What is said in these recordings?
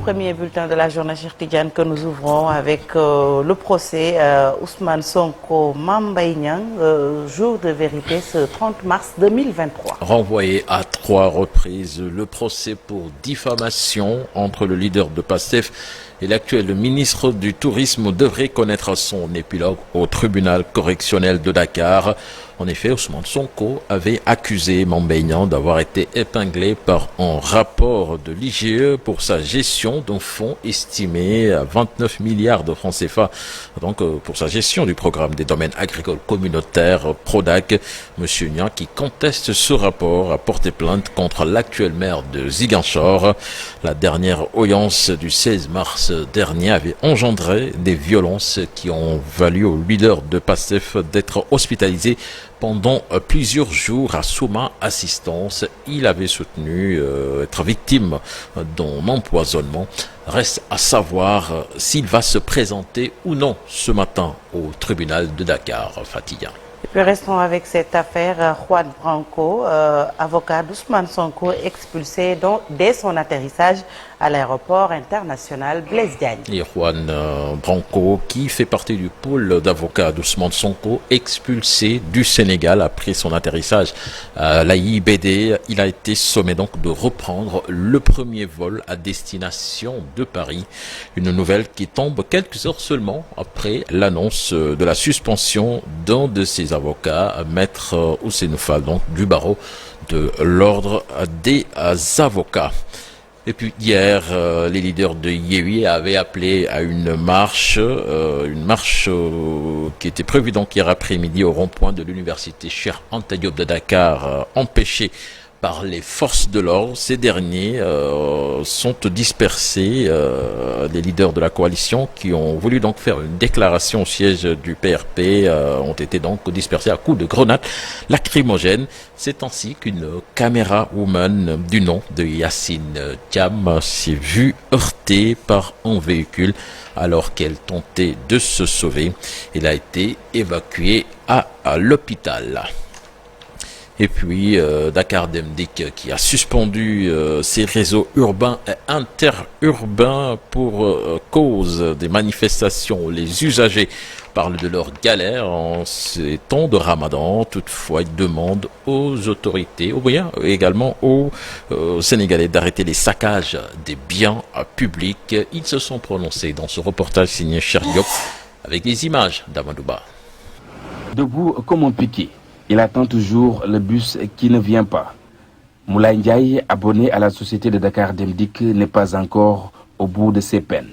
premier bulletin de la journée Cheikh Tidiane que nous ouvrons avec le procès Ousmane Sonko Mame Mbaye Niang, jour de vérité ce 30 mars 2023. Renvoyé à 3 reprises, le procès pour diffamation entre le leader de PASTEF et l'actuel ministre du Tourisme devrait connaître son épilogue au tribunal correctionnel de Dakar. En effet, Ousmane Sonko avait accusé Mame Mbaye Niang d'avoir été épinglé par un rapport de l'IGE pour sa gestion d'un fonds estimé à 29 milliards de francs CFA. Donc, pour sa gestion du programme des domaines agricoles communautaires PRODAC, Monsieur Niang, qui conteste ce rapport, a porté plainte contre l'actuel maire de Ziguinchor. La dernière audience du 16 mars dernier avait engendré des violences qui ont valu au leader de PASTEF d'être hospitalisé pendant plusieurs jours à Souma Assistance. Il avait soutenu être victime d'un empoisonnement. Reste à savoir s'il va se présenter ou non ce matin au tribunal de Dakar, Fatiga. Et puis restons avec cette affaire. Juan Branco, avocat d'Ousmane Sonko, expulsé dès son atterrissage à l'aéroport international Blaise Diagne. Et Juan Branco, qui fait partie du pôle d'avocats d'Ousmane Sonko, expulsé du Sénégal après son atterrissage à l'AIBD. Il a été sommé donc de reprendre le premier vol à destination de Paris. Une nouvelle qui tombe quelques heures seulement après l'annonce de la suspension d'un de ses avocats, Maître Ousseynou Fall, donc du barreau de l'ordre des avocats. Et puis hier, les leaders de Yewwi avaient appelé à une marche qui était prévue donc hier après-midi au rond-point de l'université Cheikh Anta Diop de Dakar, empêchée par les forces de l'ordre. Ces derniers sont dispersés. Les leaders de la coalition qui ont voulu donc faire une déclaration au siège du PRP ont été donc dispersés à coups de grenades lacrymogènes. C'est ainsi qu'une caméra woman du nom de Yacine Thiam s'est vue heurtée par un véhicule alors qu'elle tentait de se sauver. Elle a été évacuée à l'hôpital. Et puis Dakar Demdik qui a suspendu ses réseaux urbains et interurbains pour cause des manifestations. Les usagers parlent de leur galère en ces temps de Ramadan. Toutefois, ils demandent aux autorités, également aux Sénégalais d'arrêter les saccages des biens publics. Ils se sont prononcés dans ce reportage signé Cheikh Diop avec les images d'Amadouba. Debout comme un piquet. Il attend toujours le bus qui ne vient pas. Moulay Ndiaye, abonné à la société de Dakar Demdik, n'est pas encore au bout de ses peines.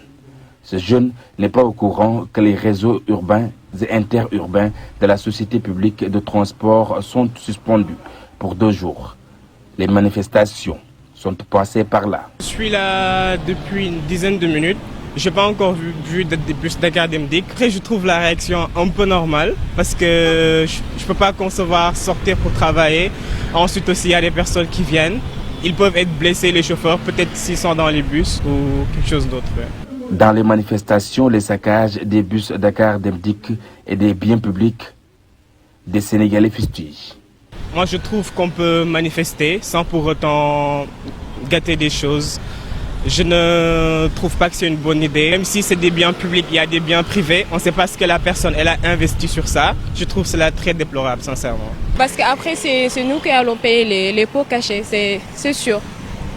Ce jeune n'est pas au courant que les réseaux urbains et interurbains de la société publique de transport sont suspendus pour 2 jours. Les manifestations sont passées par là. Je suis là depuis une dizaine de minutes. Je n'ai pas encore vu de bus Dakar Demdik. Après, je trouve la réaction un peu normale parce que je ne peux pas concevoir sortir pour travailler. Ensuite aussi, il y a des personnes qui viennent. Ils peuvent être blessés, les chauffeurs, peut-être s'ils sont dans les bus ou quelque chose d'autre. Dans les manifestations, les saccages des bus Dakar Demdik et des biens publics, des Sénégalais fustigent. Moi, je trouve qu'on peut manifester sans pour autant gâter des choses. Je ne trouve pas que c'est une bonne idée. Même si c'est des biens publics, il y a des biens privés. On ne sait pas ce que la personne elle a investi sur ça. Je trouve cela très déplorable, sincèrement. Parce qu'après, c'est nous qui allons payer les pots cachés, c'est sûr.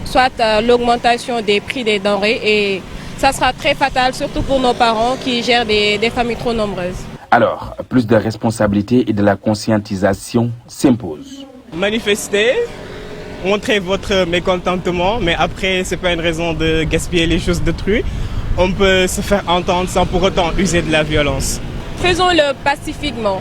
Soit l'augmentation des prix des denrées et ça sera très fatal, surtout pour nos parents qui gèrent des familles trop nombreuses. Alors, plus de responsabilité et de la conscientisation s'imposent. Manifester, montrez votre mécontentement, mais après, ce n'est pas une raison de gaspiller les choses d'autrui. On peut se faire entendre sans pour autant user de la violence. Faisons-le pacifiquement,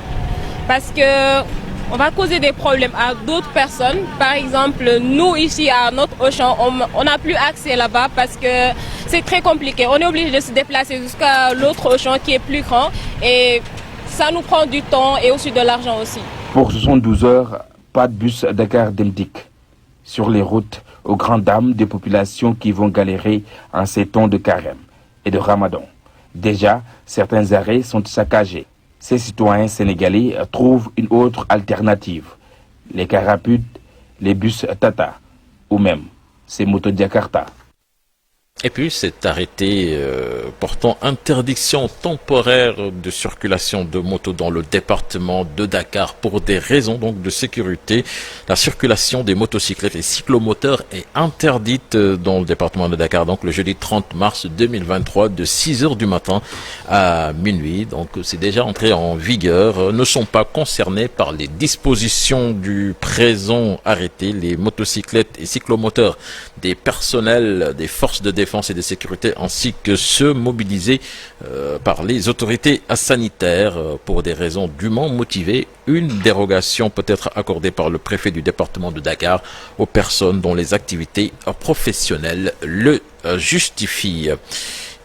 parce qu'on va causer des problèmes à d'autres personnes. Par exemple, nous ici à notre Auchan, on n'a plus accès là-bas parce que c'est très compliqué. On est obligé de se déplacer jusqu'à l'autre Auchan qui est plus grand et ça nous prend du temps et aussi de l'argent aussi. Pour 72 heures, pas de bus Dakar Demdik sur les routes aux grandes dames des populations qui vont galérer en ces temps de carême et de ramadan. Déjà, certains arrêts sont saccagés. Ces citoyens sénégalais trouvent une autre alternative. Les cars rapides, les bus Tata ou même ces motos Jakarta. Et puis cet arrêté portant interdiction temporaire de circulation de motos dans le département de Dakar pour des raisons donc de sécurité. La circulation des motocyclettes et cyclomoteurs est interdite dans le département de Dakar donc le jeudi 30 mars 2023 de 6h du matin à minuit. Donc c'est déjà entré en vigueur. Ne sont pas concernés par les dispositions du présent arrêté les motocyclettes et cyclomoteurs des personnels des forces de défense et de sécurité ainsi que ceux mobilisés par les autorités sanitaires pour des raisons dûment motivées. Une dérogation peut être accordée par le préfet du département de Dakar aux personnes dont les activités professionnelles le justifient.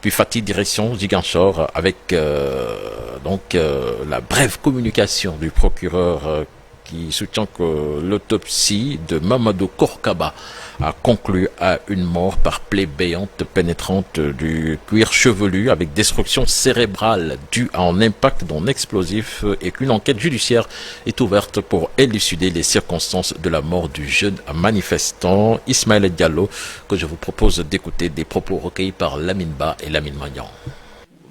Puis Fatih, direction Ziguinchor, avec la brève communication du procureur qui soutient que l'autopsie de Mamadou Korkaba a conclu à une mort par plaie béante pénétrante du cuir chevelu avec destruction cérébrale due à un impact d'un explosif et qu'une enquête judiciaire est ouverte pour élucider les circonstances de la mort du jeune manifestant Ismaël Diallo, que je vous propose d'écouter des propos recueillis par Lamine Ba et Lamine Magnan.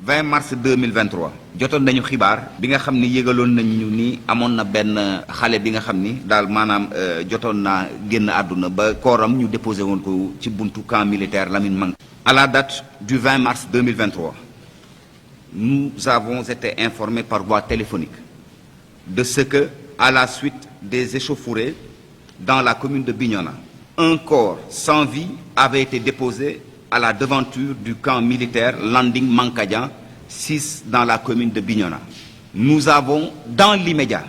20 mars 2023 jotoon nañu xibaar bi nga xam ni yëgaloon nañu ni amoon na benn xale bi nga xam ni daal maanaam jotoon naa génn àdduna ba kooram ñu déposé woon ko ci buntu camp militaire Lamine Mang. À la date du 20 mars 2023 nous avons été informés par voie téléphonique de ce que, à la suite des échauffourées dans la commune de Bignona, un corps sans vie avait été déposé à la devanture du camp militaire Landing Mankadian, 6 dans la commune de Bignona. Nous avons, dans l'immédiat,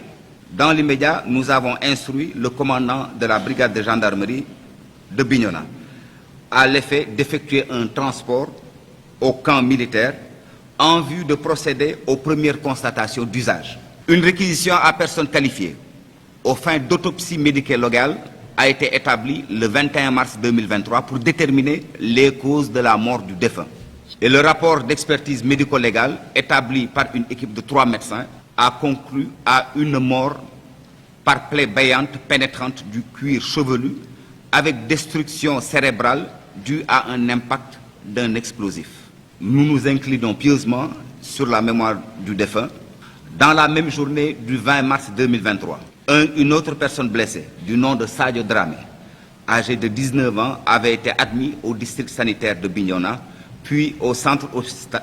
nous avons instruit le commandant de la brigade de gendarmerie de Bignona à l'effet d'effectuer un transport au camp militaire en vue de procéder aux premières constatations d'usage. Une réquisition à personne qualifiée aux fins d'autopsie médico-légale a été établi le 21 mars 2023 pour déterminer les causes de la mort du défunt. Et le rapport d'expertise médico-légale établi par une équipe de 3 médecins a conclu à une mort par plaie béante pénétrante du cuir chevelu avec destruction cérébrale due à un impact d'un explosif. Nous nous inclinons pieusement sur la mémoire du défunt. Dans la même journée du 20 mars 2023, une autre personne blessée, du nom de Sadio Dramé, âgé de 19 ans, avait été admis au district sanitaire de Bignona, puis au centre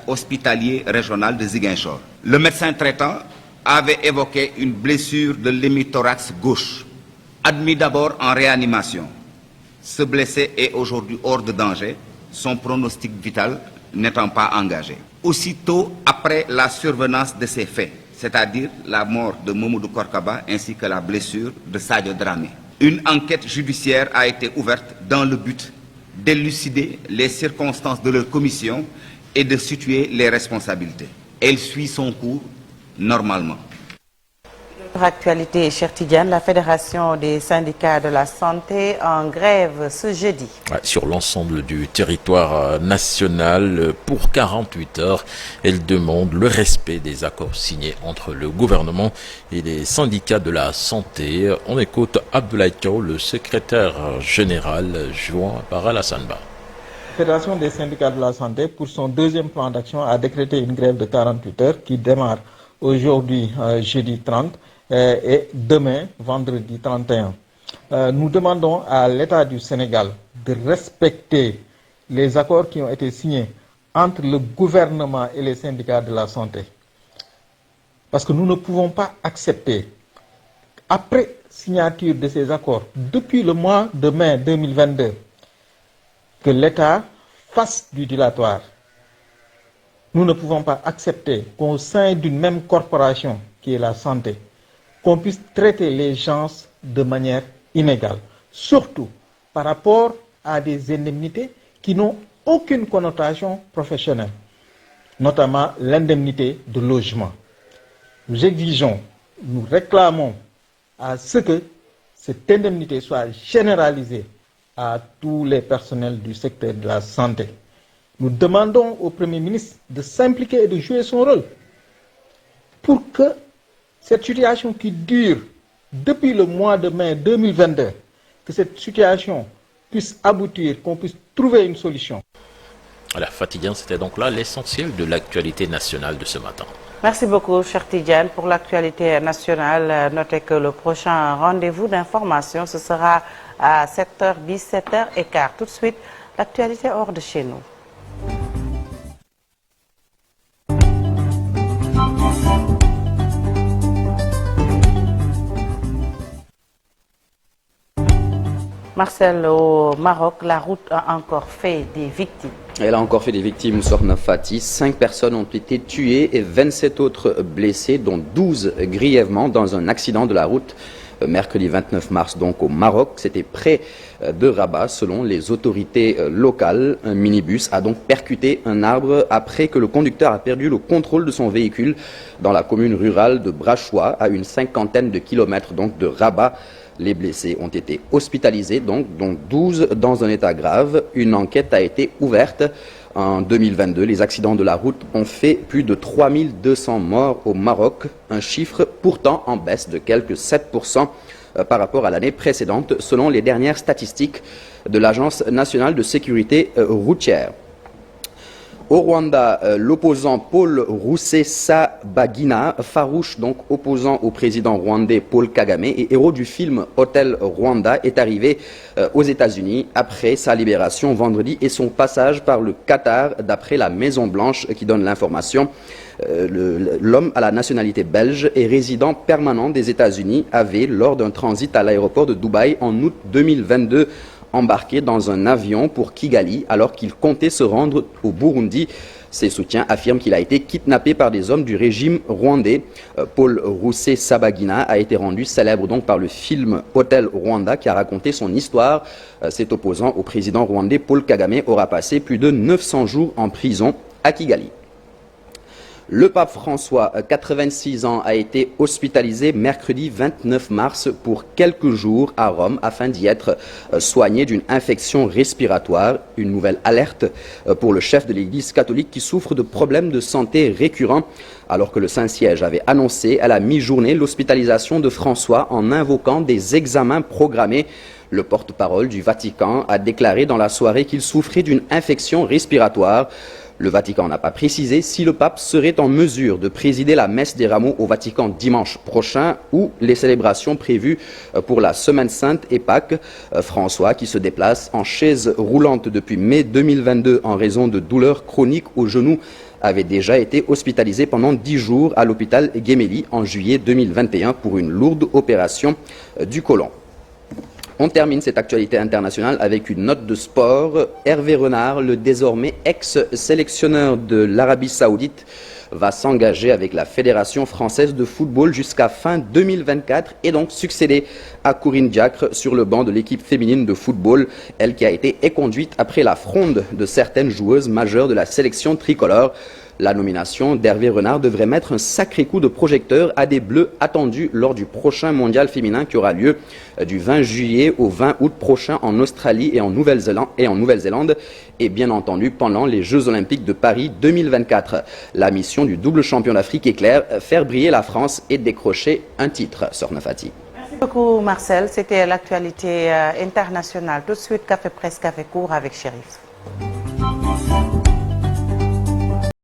hospitalier régional de Ziguinchor. Le médecin traitant avait évoqué une blessure de l'hémithorax gauche. Admis d'abord en réanimation, ce blessé est aujourd'hui hors de danger, son pronostic vital n'étant pas engagé. Aussitôt après la survenance de ces faits, c'est-à-dire la mort de Mamadou Korkaba ainsi que la blessure de Sadio Dramé, une enquête judiciaire a été ouverte dans le but d'élucider les circonstances de leur commission et de situer les responsabilités. Elle suit son cours normalement. Autre actualité, Cheikh Tidiane, la Fédération des syndicats de la santé en grève ce jeudi. Sur l'ensemble du territoire national pour 48 heures, elle demande le respect des accords signés entre le gouvernement et les syndicats de la santé. On écoute Abdoulaye Thiaw, le secrétaire général joint par Alassane Ba. La Fédération des syndicats de la santé, pour son deuxième plan d'action, a décrété une grève de 48 heures qui démarre aujourd'hui, jeudi 30, et demain, vendredi 31. Nous demandons à l'État du Sénégal de respecter les accords qui ont été signés entre le gouvernement et les syndicats de la santé. Parce que nous ne pouvons pas accepter, après signature de ces accords, depuis le mois de mai 2022, que l'État fasse du dilatoire. Nous ne pouvons pas accepter qu'au sein d'une même corporation, qui est la santé, qu'on puisse traiter les gens de manière inégale, surtout par rapport à des indemnités qui n'ont aucune connotation professionnelle, notamment l'indemnité de logement. Nous exigeons, nous réclamons à ce que cette indemnité soit généralisée à tous les personnels du secteur de la santé. Nous demandons au Premier ministre de s'impliquer et de jouer son rôle pour que cette situation qui dure depuis le mois de mai 2022, que cette situation puisse aboutir, qu'on puisse trouver une solution. Voilà, Fatiguian, c'était donc là l'essentiel de l'actualité nationale de ce matin. Merci beaucoup, cher Tidjane, pour l'actualité nationale. Notez que le prochain rendez-vous d'information, ce sera à 7h10, 7h15. Tout de suite, l'actualité hors de chez nous. Marcel, au Maroc, la route a encore fait des victimes. Elle a encore fait des victimes, Sorna Fati. 5 personnes ont été tuées et 27 autres blessées, dont 12 grièvement dans un accident de la route mercredi 29 mars, donc au Maroc. C'était près de Rabat, selon les autorités locales. Un minibus a donc percuté un arbre après que le conducteur a perdu le contrôle de son véhicule dans la commune rurale de Brachoua, à une 50aine de kilomètres donc de Rabat. Les blessés ont été hospitalisés, dont 12 dans un état grave. Une enquête a été ouverte. En 2022, les accidents de la route ont fait plus de 3200 morts au Maroc, un chiffre pourtant en baisse de quelques 7% par rapport à l'année précédente, selon les dernières statistiques de l'Agence nationale de sécurité routière. Au Rwanda, l'opposant Paul Rusesabagina, farouche donc opposant au président rwandais Paul Kagame et héros du film Hotel Rwanda, est arrivé aux États-Unis après sa libération vendredi et son passage par le Qatar, d'après la Maison-Blanche qui donne l'information. L'homme à la nationalité belge et résident permanent des États-Unis avait, lors d'un transit à l'aéroport de Dubaï en août 2022, embarqué dans un avion pour Kigali alors qu'il comptait se rendre au Burundi. Ses soutiens affirment qu'il a été kidnappé par des hommes du régime rwandais. Paul Rusesabagina a été rendu célèbre donc par le film Hotel Rwanda qui a raconté son histoire. Cet opposant au président rwandais Paul Kagame aura passé plus de 900 jours en prison à Kigali. Le pape François, 86 ans, a été hospitalisé mercredi 29 mars pour quelques jours à Rome afin d'y être soigné d'une infection respiratoire. Une nouvelle alerte pour le chef de l'Église catholique qui souffre de problèmes de santé récurrents. Alors que le Saint-Siège avait annoncé à la mi-journée l'hospitalisation de François en invoquant des examens programmés. Le porte-parole du Vatican a déclaré dans la soirée qu'il souffrait d'une infection respiratoire. Le Vatican n'a pas précisé si le pape serait en mesure de présider la messe des rameaux au Vatican dimanche prochain ou les célébrations prévues pour la Semaine Sainte et Pâques. François, qui se déplace en chaise roulante depuis mai 2022 en raison de douleurs chroniques au genou, avait déjà été hospitalisé pendant 10 jours à l'hôpital Gemelli en juillet 2021 pour une lourde opération du côlon. On termine cette actualité internationale avec une note de sport. Hervé Renard, le désormais ex-sélectionneur de l'Arabie Saoudite, va s'engager avec la Fédération française de football jusqu'à fin 2024 et donc succéder à Corinne Diacre sur le banc de l'équipe féminine de football, elle qui a été éconduite après la fronde de certaines joueuses majeures de la sélection tricolore. La nomination d'Hervé Renard devrait mettre un sacré coup de projecteur à des Bleus attendus lors du prochain mondial féminin qui aura lieu du 20 juillet au 20 août prochain en Australie et en Nouvelle-Zélande et bien entendu pendant les Jeux Olympiques de Paris 2024. La mission du double champion d'Afrique est claire, faire briller la France et décrocher un titre. Sorna Fati. Merci beaucoup Marcel, c'était l'actualité internationale. Tout de suite, Café Presse, Café Court avec Chérif.